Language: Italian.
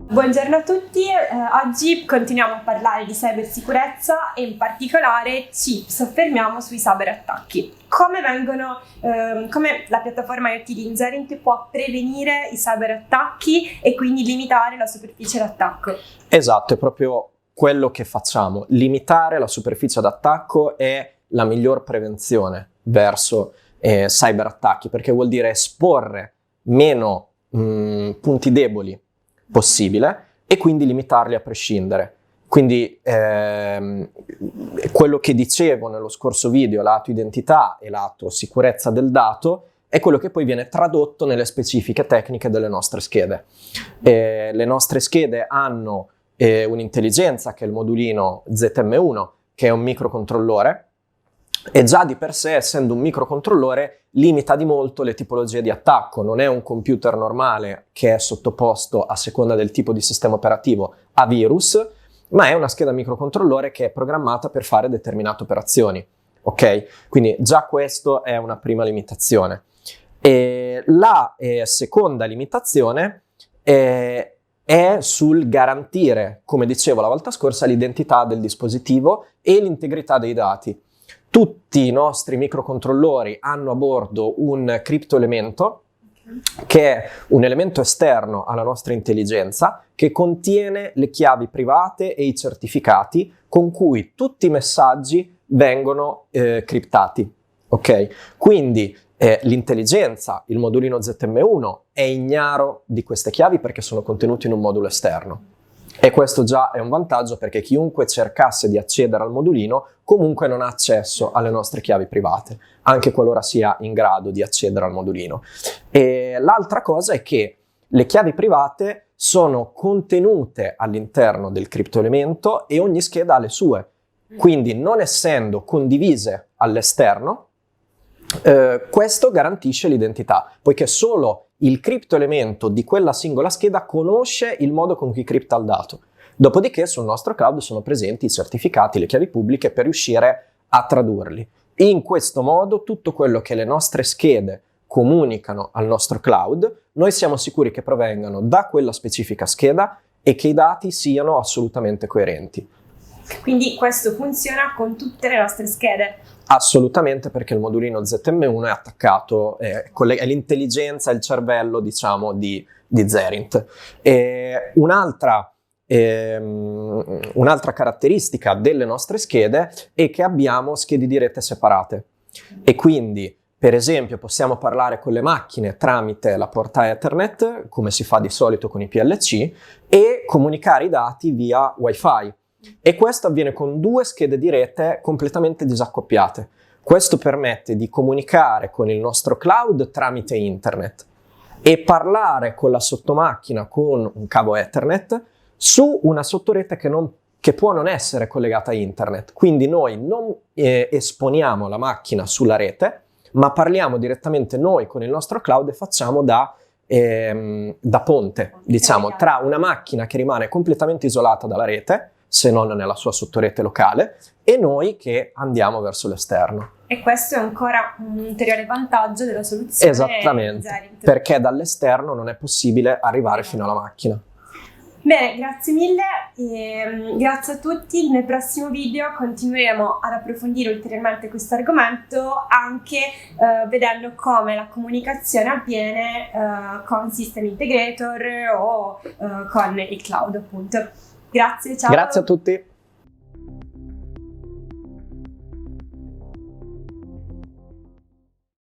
Buongiorno a tutti, oggi continuiamo a parlare di cybersicurezza e in particolare ci soffermiamo sui cyberattacchi. Come la piattaforma IoT di Ingerint può prevenire i cyberattacchi e quindi limitare la superficie d'attacco? Esatto, è proprio quello che facciamo. Limitare la superficie d'attacco è la miglior prevenzione verso cyberattacchi, perché vuol dire esporre meno punti deboli possibile e quindi limitarli a prescindere. Quindi quello che dicevo nello scorso video, lato identità e lato sicurezza del dato, è quello che poi viene tradotto nelle specifiche tecniche delle nostre schede. Le nostre schede hanno un'intelligenza che è il modulino ZM1, che è un microcontrollore, e già di per sé, essendo un microcontrollore, limita di molto le tipologie di attacco. Non è un computer normale che è sottoposto, a seconda del tipo di sistema operativo, a virus, ma è una scheda microcontrollore che è programmata per fare determinate operazioni. Ok? Quindi già questo è una prima limitazione. La seconda limitazione è sul garantire, come dicevo la volta scorsa, l'identità del dispositivo e l'integrità dei dati. Tutti i nostri microcontrollori hanno a bordo un criptoelemento, che è un elemento esterno alla nostra intelligenza, che contiene le chiavi private e i certificati con cui tutti i messaggi vengono criptati. Ok? Quindi l'intelligenza, il modulino ZM1, è ignaro di queste chiavi perché sono contenute in un modulo esterno. E questo già è un vantaggio, perché chiunque cercasse di accedere al modulino comunque non ha accesso alle nostre chiavi private, anche qualora sia in grado di accedere al modulino. E l'altra cosa è che le chiavi private sono contenute all'interno del criptoelemento e ogni scheda ha le sue. Quindi, non essendo condivise all'esterno, questo garantisce l'identità, poiché solo il criptoelemento di quella singola scheda conosce il modo con cui cripta il dato. Dopodiché sul nostro cloud sono presenti i certificati, le chiavi pubbliche per riuscire a tradurli. In questo modo tutto quello che le nostre schede comunicano al nostro cloud, noi siamo sicuri che provengano da quella specifica scheda e che i dati siano assolutamente coerenti. Quindi questo funziona con tutte le nostre schede? Assolutamente, perché il modulino ZM1 è attaccato, è l'intelligenza, il cervello, diciamo, di Zerint. Un'altra caratteristica delle nostre schede è che abbiamo schede di rete separate e quindi, per esempio, possiamo parlare con le macchine tramite la porta Ethernet, come si fa di solito con i PLC, e comunicare i dati via Wi-Fi. E questo avviene con due schede di rete completamente disaccoppiate. Questo permette di comunicare con il nostro cloud tramite internet e parlare con la sottomacchina con un cavo Ethernet su una sottorete che può non essere collegata a internet. Quindi noi non esponiamo la macchina sulla rete, ma parliamo direttamente noi con il nostro cloud e facciamo da ponte, diciamo, tra una macchina che rimane completamente isolata dalla rete, se non nella sua sottorete locale, e noi che andiamo verso l'esterno. E questo è ancora un ulteriore vantaggio della soluzione. Esattamente, perché dall'esterno non è possibile arrivare fino alla macchina. Bene, grazie mille e grazie a tutti. Nel prossimo video continueremo ad approfondire ulteriormente questo argomento, anche vedendo come la comunicazione avviene con System Integrator o con il cloud, appunto. Grazie, ciao. Grazie a tutti.